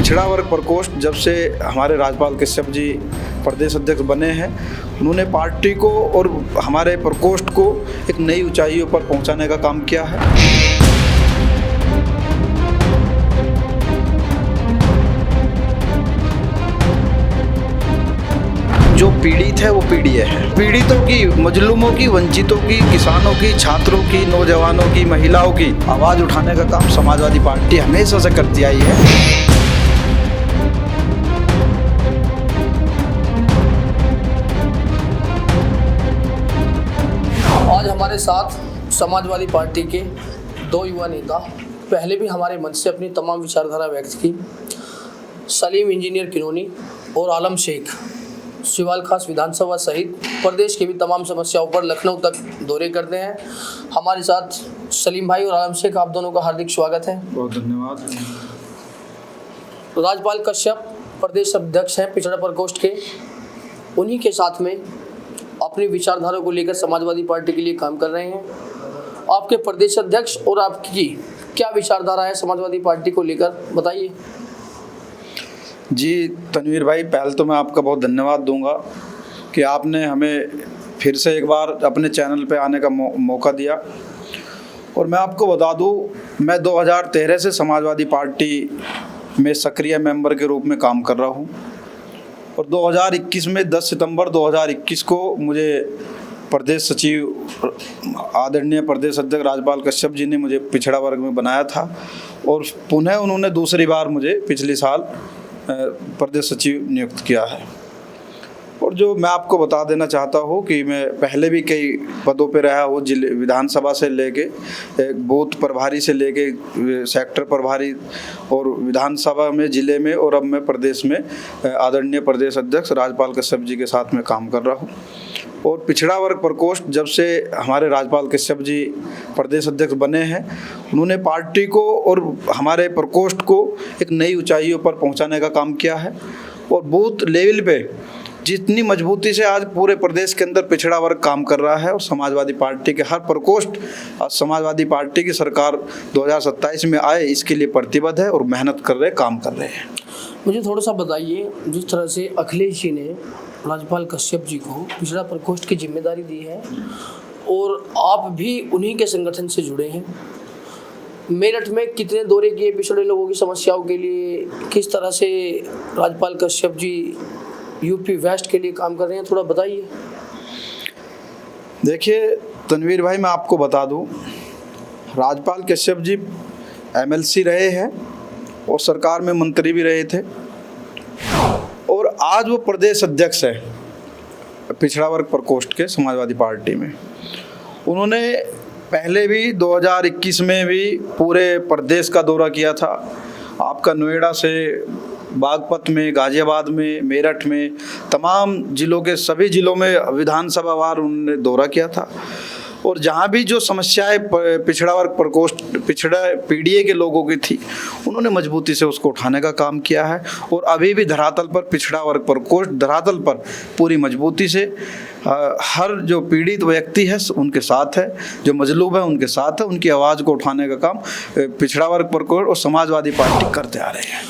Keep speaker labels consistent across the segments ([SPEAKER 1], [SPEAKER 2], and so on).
[SPEAKER 1] पिछड़ा वर्ग प्रकोष्ठ जब से हमारे राज्यपाल कश्यप जी प्रदेश अध्यक्ष बने हैं, उन्होंने पार्टी को और हमारे प्रकोष्ठ को एक नई ऊंचाइयों पर पहुंचाने का काम किया है। जो पीड़ित है वो पीड़ित है। पीड़ितों की, मजलूमों की, वंचितों की, किसानों की, छात्रों की, नौजवानों की, महिलाओं की आवाज़ उठाने का काम समाजवादी पार्टी हमेशा से करती आई है।
[SPEAKER 2] आज हमारे साथ समाजवादी पार्टी के दो युवा नेता, पहले भी हमारे मंच से अपनी तमाम विचारधारा व्यक्त की, सलीम इंजीनियर किनोनी और आलम शेख सिवाल खास विधानसभा सहित प्रदेश की भी तमाम समस्याओं पर लखनऊ तक दौरे करते हैं। हमारे साथ सलीम भाई और आलम शेख, आप दोनों का हार्दिक स्वागत है।
[SPEAKER 1] बहुत धन्यवाद।
[SPEAKER 2] राज्यपाल कश्यप प्रदेश अध्यक्ष हैं पिछड़ा प्रकोष्ठ के, उन्हीं के साथ में अपनी विचारधारा को लेकर समाजवादी पार्टी के लिए काम कर रहे हैं। आपके प्रदेश अध्यक्ष और आपकी क्या विचारधारा है समाजवादी पार्टी को लेकर, बताइए।
[SPEAKER 1] जी तनवीर भाई, पहले तो मैं आपका बहुत धन्यवाद दूंगा कि आपने हमें फिर से एक बार अपने चैनल पे आने का मौका दिया। और मैं आपको बता दूं, मैं 2013 से समाजवादी पार्टी में सक्रिय मेंबर के रूप में काम कर रहा हूं और 2021 में 10 सितंबर 2021 को मुझे प्रदेश सचिव आदरणीय प्रदेश अध्यक्ष राज्यपाल कश्यप जी ने मुझे पिछड़ा वर्ग में बनाया था और पुनः उन्होंने दूसरी बार मुझे पिछले साल प्रदेश सचिव नियुक्त किया है। और जो मैं आपको बता देना चाहता हूँ कि मैं पहले भी कई पदों पे रहा हूँ, जिले विधानसभा से लेके बूथ प्रभारी से लेके सेक्टर प्रभारी और विधानसभा में, जिले में, और अब मैं प्रदेश में आदरणीय प्रदेश अध्यक्ष राज्यपाल कश्यप जी के साथ में काम कर रहा हूँ। और पिछड़ा वर्ग प्रकोष्ठ जब से हमारे राज्यपाल कश्यप जी प्रदेश अध्यक्ष बने हैं, उन्होंने पार्टी को और हमारे प्रकोष्ठ को एक नई ऊंचाइयों पर पहुंचाने का काम किया है। और बूथ लेवल पे जितनी मजबूती से आज पूरे प्रदेश के अंदर पिछड़ा वर्ग काम कर रहा है और समाजवादी पार्टी के हर प्रकोष्ठ आज समाजवादी पार्टी की सरकार 2027 में आए, इसके लिए प्रतिबद्ध है और मेहनत कर रहे, काम कर रहे हैं।
[SPEAKER 2] मुझे थोड़ा सा बताइए, जिस तरह से अखिलेश जी ने राज्यपाल कश्यप जी को पिछड़ा प्रकोष्ठ की जिम्मेदारी दी है और आप भी उन्हीं के संगठन से जुड़े हैं, मेरठ में कितने दौरे किए पिछड़े लोगों की समस्याओं के लिए, किस तरह से राज्यपाल कश्यप जी यूपी वेस्ट के लिए काम कर रहे हैं, थोड़ा बताइए।
[SPEAKER 1] देखिए तनवीर भाई, मैं आपको बता दूं, राज्यपाल कश्यप जी एमएलसी रहे हैं और सरकार में मंत्री भी रहे थे और आज वो प्रदेश अध्यक्ष है पिछड़ा वर्ग प्रकोष्ठ के समाजवादी पार्टी में। उन्होंने पहले भी 2021 में भी पूरे प्रदेश का दौरा किया था। आपका नोएडा से बागपत में, गाजियाबाद में, मेरठ में, तमाम जिलों के सभी जिलों में विधानसभा वार उन्होंने दौरा किया था। और जहाँ भी जो समस्याएं पिछड़ा वर्ग प्रकोष्ठ, पिछड़ा पीडीए के लोगों की थी, उन्होंने मजबूती से उसको उठाने का काम किया है। और अभी भी धरातल पर पिछड़ा वर्ग प्रकोष्ठ धरातल पर पूरी मजबूती से हर जो पीड़ित व्यक्ति है उनके साथ है, जो मजलूम है उनके साथ है, उनकी आवाज़ को उठाने का काम पिछड़ा वर्ग प्रकोष्ठ और समाजवादी पार्टी करते आ रहे हैं।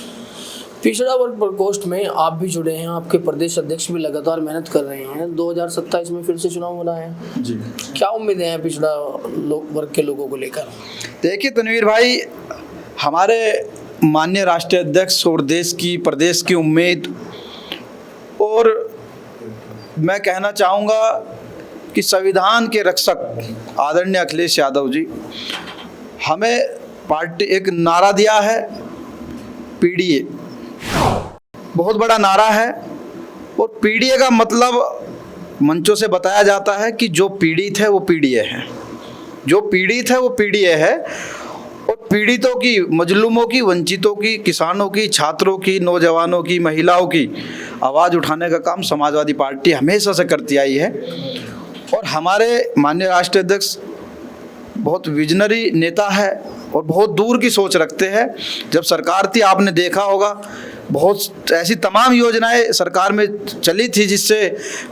[SPEAKER 2] पिछड़ा वर्ग प्रकोष्ठ में आप भी जुड़े हैं, आपके प्रदेश अध्यक्ष भी लगातार मेहनत कर रहे हैं। 2027 में फिर से चुनाव होना है
[SPEAKER 1] जी,
[SPEAKER 2] क्या उम्मीदें हैं पिछड़ा वर्ग के लोगों को लेकर?
[SPEAKER 1] देखिए तनवीर भाई, हमारे माननीय राष्ट्रीय अध्यक्ष और देश की, प्रदेश की उम्मीद, और मैं कहना चाहूँगा कि संविधान के रक्षक आदरणीय अखिलेश यादव जी हमें पार्टी एक नारा दिया है, पीडीए, बहुत बड़ा नारा है। और पीडीए का मतलब मंचों से बताया जाता है कि जो पीड़ित है वो पीडीए है, जो पीड़ित है वो पीडीए है। और पीड़ितों की, मजलूमों की, वंचितों की, किसानों की, छात्रों की, नौजवानों की, महिलाओं की आवाज़ उठाने का काम समाजवादी पार्टी हमेशा से करती आई है। और हमारे माननीय राष्ट्रीय अध्यक्ष बहुत विजनरी नेता है और बहुत दूर की सोच रखते हैं। जब सरकार थी, आपने देखा होगा, बहुत ऐसी तमाम योजनाएं सरकार में चली थी जिससे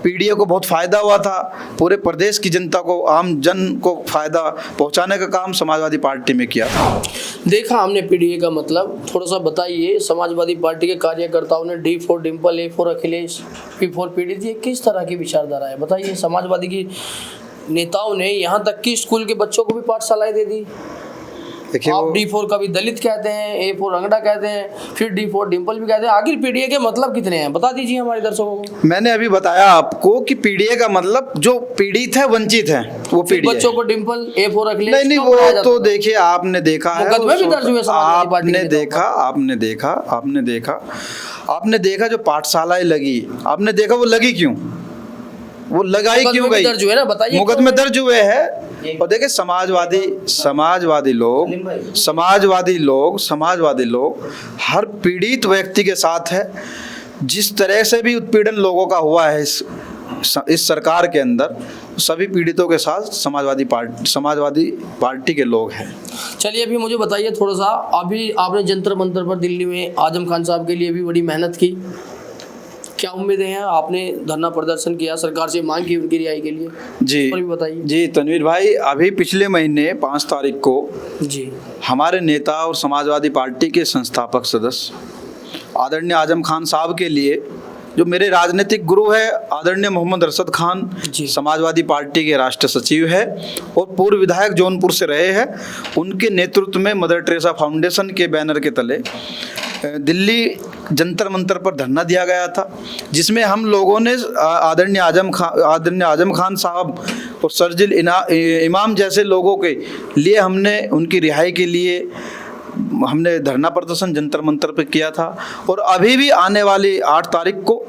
[SPEAKER 1] पीडीए को बहुत फ़ायदा हुआ था। पूरे प्रदेश की जनता को, आम जन को फ़ायदा पहुंचाने का काम समाजवादी पार्टी में किया था।
[SPEAKER 2] देखा हमने पीडीए का मतलब, थोड़ा सा बताइए। समाजवादी पार्टी के कार्यकर्ताओं ने D for Dimple, A for Akhilesh, P for PDA, ये किस तरह की विचारधारा है बताइए। समाजवादी की नेताओं ने यहाँ तक कि स्कूल के बच्चों को भी पाठशालाएं दे दी।
[SPEAKER 1] देखिए,
[SPEAKER 2] आप डी फॉर कभी दलित कहते हैं, ए फॉर रंगड़ा कहते हैं, फिर डी फॉर डिम्पल भी कहते हैं। आखिर पीडीए के मतलब कितने हैं बता दीजिए हमारे दर्शकों को।
[SPEAKER 1] मैंने अभी बताया आपको कि पीडीए का मतलब जो पीड़ित है, वंचित है, वो पीडीए।
[SPEAKER 2] बच्चों को डिम्पल, ए फॉर अखिलेश
[SPEAKER 1] नहीं,
[SPEAKER 2] क्यों
[SPEAKER 1] वो
[SPEAKER 2] बनाया जाता
[SPEAKER 1] तो
[SPEAKER 2] है?
[SPEAKER 1] देखिए आपने देखा है,
[SPEAKER 2] मुकदमे भी दर्ज हुए समाजवादी पार्टी के
[SPEAKER 1] आपने देखा जो पाठशालाएं लगी, आपने देखा वो लगी क्यों, वो लगाई क्यों गई,
[SPEAKER 2] दर्ज हुए ना, बताइए।
[SPEAKER 1] मुकदमे दर्ज हुए हैं। और देखिए समाजवादी लोग हर पीड़ित व्यक्ति के साथ है। जिस तरह से भी उत्पीड़न लोगों का हुआ है इस सरकार के अंदर, सभी पीड़ितों के साथ समाजवादी पार्टी के लोग हैं।
[SPEAKER 2] चलिए अभी मुझे बताइए थोड़ा सा, अभी आपने जंतर मंतर पर दिल्ली में आजम खान साहब के लिए भी बड़ी मेहनत की, क्या उम्मीदें हैं? आपने धरना प्रदर्शन किया, सरकार से मांग की उनकी रिहाई के लिए,
[SPEAKER 1] जी
[SPEAKER 2] पर भी बताइए।
[SPEAKER 1] जी तनवीर भाई, अभी पिछले महीने 5 तारीख को
[SPEAKER 2] जी
[SPEAKER 1] हमारे नेता और समाजवादी पार्टी के संस्थापक सदस्य आदरणीय आजम खान साहब के लिए, जो मेरे राजनीतिक गुरु है आदरणीय मोहम्मद अरशद खान, समाजवादी पार्टी के राष्ट्रीय सचिव है और पूर्व विधायक जौनपुर से रहे हैं, उनके नेतृत्व में मदर टेरेसा फाउंडेशन के बैनर के तले दिल्ली जंतर मंतर पर धरना दिया गया था, जिसमें हम लोगों ने आदरणीय आजम खान साहब और शर्जिल इमाम जैसे लोगों के लिए हमने उनकी रिहाई के लिए हमने धरना प्रदर्शन जंतर मंतर पर किया था। और अभी भी आने वाली 8 तारीख को,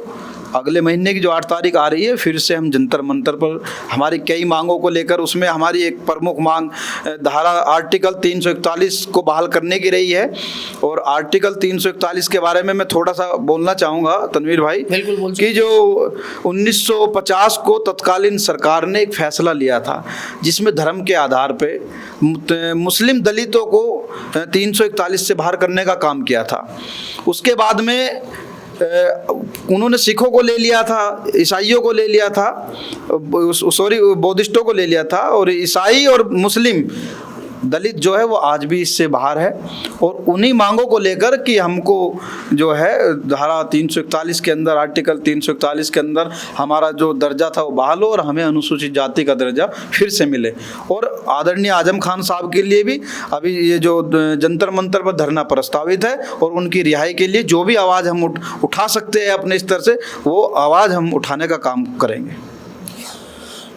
[SPEAKER 1] अगले महीने की जो 8 तारीख आ रही है, फिर से हम जंतर मंतर पर हमारी कई मांगों को लेकर, उसमें हमारी एक प्रमुख मांग धारा आर्टिकल 341 को बहाल करने की रही है। और आर्टिकल 341 के बारे में मैं थोड़ा सा बोलना चाहूँगा तनवीर भाई, कि जो 1950 को तत्कालीन सरकार ने एक फैसला लिया था, जिसमें धर्म के आधार पर मुस्लिम दलितों को 341 से बाहर करने का काम किया था। उसके बाद में उन्होंने सिखों को ले लिया था, ईसाइयों को ले लिया था, बौद्धिस्टों को ले लिया था, और ईसाई और मुस्लिम दलित जो है वो आज भी इससे बाहर है। और उन्हीं मांगों को लेकर कि हमको जो है धारा 341 के अंदर, आर्टिकल 341 के अंदर हमारा जो दर्जा था वो बहाल हो और हमें अनुसूचित जाति का दर्जा फिर से मिले। और आदरणीय आजम खान साहब के लिए भी अभी ये जो जंतर मंतर पर धरना प्रस्तावित है, और उनकी रिहाई के लिए जो भी आवाज़ हम उठा सकते हैं अपने स्तर से, वो आवाज़ हम उठाने का काम करेंगे।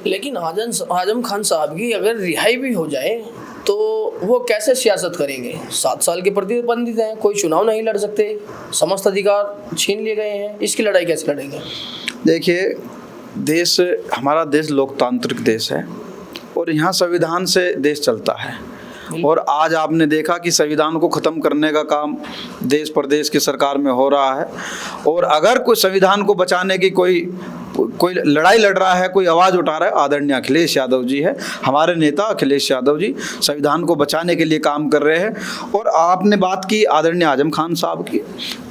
[SPEAKER 2] लेकिन आजम खान साहब की अगर रिहाई भी हो जाए तो वो कैसे सियासत करेंगे? 7 साल के प्रतिबंधित हैं, कोई चुनाव नहीं लड़ सकते, समस्त अधिकार छीन लिए गए हैं, इसकी लड़ाई कैसे लड़ेंगे?
[SPEAKER 1] देखिए, हमारा देश लोकतांत्रिक देश है और यहाँ संविधान से देश चलता है। और आज आपने देखा कि संविधान को ख़त्म करने का काम देश प्रदेश की सरकार में हो रहा है। और अगर कोई संविधान को बचाने की कोई लड़ाई लड़ रहा है, कोई आवाज़ उठा रहा है, आदरणीय अखिलेश यादव जी है, हमारे नेता अखिलेश यादव जी संविधान को बचाने के लिए काम कर रहे हैं। और आपने बात की आदरणीय आजम खान साहब की,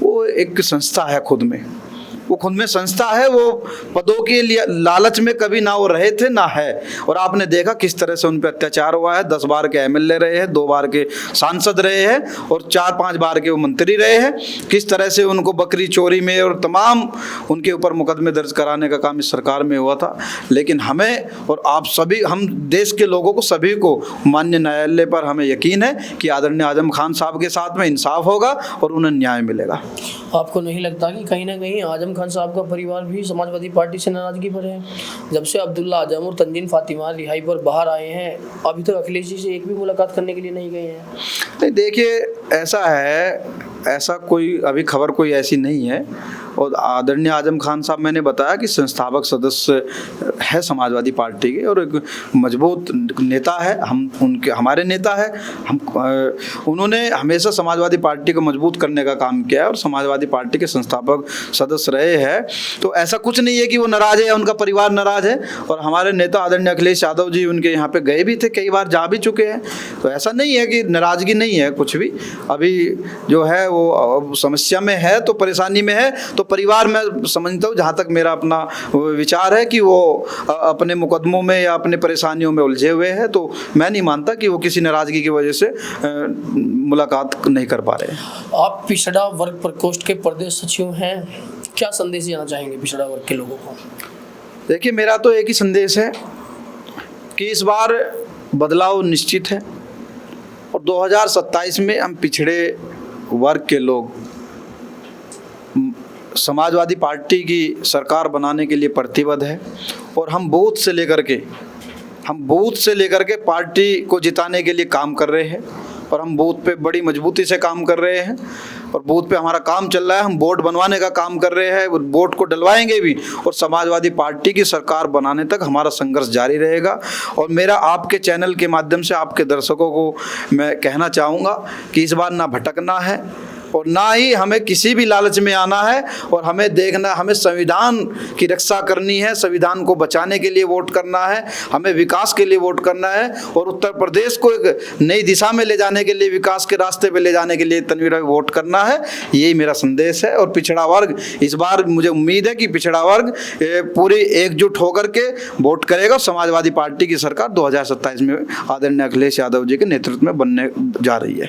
[SPEAKER 1] वो एक संस्था है, खुद में संस्था है, वो पदों के लिए लालच में कभी ना वो रहे थे ना है। और आपने देखा किस तरह से उन पर अत्याचार हुआ है। 10 बार के एमएलए रहे हैं, 2 बार के सांसद रहे हैं और 4-5 बार के वो मंत्री रहे हैं। किस तरह से उनको बकरी चोरी में और तमाम उनके ऊपर मुकदमे दर्ज कराने का काम इस सरकार में हुआ था। लेकिन हमें और आप सभी, हम देश के लोगों को, सभी को माननीय न्यायालय पर हमें यकीन है कि आदरणीय आजम खान साहब के साथ में इंसाफ होगा और उन्हें न्याय मिलेगा।
[SPEAKER 2] आपको नहीं लगता कि कहीं ना कहीं आजम खान साहब का परिवार भी समाजवादी पार्टी से नाराजगी पर है? जब से अब्दुल्ला आजम और तंजीन फातिमा रिहाई पर बाहर आए हैं, अभी तक अखिलेश जी से एक भी मुलाकात करने के लिए नहीं गए हैं।
[SPEAKER 1] नहीं, देखिए ऐसा है, ऐसा कोई अभी खबर कोई ऐसी नहीं है। और आदरणीय आजम खान साहब, मैंने बताया कि संस्थापक सदस्य है समाजवादी पार्टी के और एक मजबूत नेता है, हमारे नेता है। उन्होंने हमेशा समाजवादी पार्टी को मजबूत करने का काम किया है और समाजवादी पार्टी के संस्थापक सदस्य रहे हैं। तो ऐसा कुछ नहीं है कि वो नाराज़ है, उनका परिवार नाराज़ है। और हमारे नेता आदरणीय अखिलेश यादव जी उनके यहाँ पे गए भी थे, कई बार जा भी चुके हैं। तो ऐसा नहीं है कि नाराज़गी नहीं है कुछ भी। अभी जो है वो समस्या में है, तो परेशानी में है, तो परिवार में समझता हूँ, जहाँ तक मेरा अपना विचार है कि वो अपने मुकदमों में या अपने परेशानियों में उलझे हुए हैं, तो मैं नहीं मानता कि वो किसी नाराज़गी की वजह से मुलाकात नहीं कर पा रहे हैं।
[SPEAKER 2] आप पिछड़ा वर्ग प्रकोष्ठ के प्रदेश सचिव हैं, क्या संदेश देना चाहेंगे पिछड़ा वर्ग के लोगों को?
[SPEAKER 1] देखिए, मेरा तो एक ही संदेश है कि इस बार बदलाव निश्चित है और 2027 में हम पिछड़े वर्ग के लोग समाजवादी पार्टी की सरकार बनाने के लिए प्रतिबद्ध है और हम बूथ से लेकर के पार्टी को जिताने के लिए काम कर रहे हैं और हम बूथ पे बड़ी मजबूती से काम कर रहे हैं और बूथ पे हमारा काम चल रहा है। हम वोट बनवाने का काम कर रहे हैं, वोट को डलवाएंगे भी और समाजवादी पार्टी की सरकार बनाने तक हमारा संघर्ष जारी रहेगा। और मेरा आपके चैनल के माध्यम से आपके दर्शकों को मैं कहना चाहूँगा कि इस बार ना भटकना है और ना ही हमें किसी भी लालच में आना है और हमें देखना, हमें संविधान की रक्षा करनी है, संविधान को बचाने के लिए वोट करना है, हमें विकास के लिए वोट करना है और उत्तर प्रदेश को एक नई दिशा में ले जाने के लिए, विकास के रास्ते पे ले जाने के लिए तनवीर भाई वोट करना है। यही मेरा संदेश है। और पिछड़ा वर्ग इस बार मुझे उम्मीद है कि पिछड़ा वर्ग पूरी एकजुट होकर के वोट करेगा। समाजवादी पार्टी की सरकार 2027 में आदरणीय अखिलेश यादव जी के नेतृत्व में बनने जा रही है।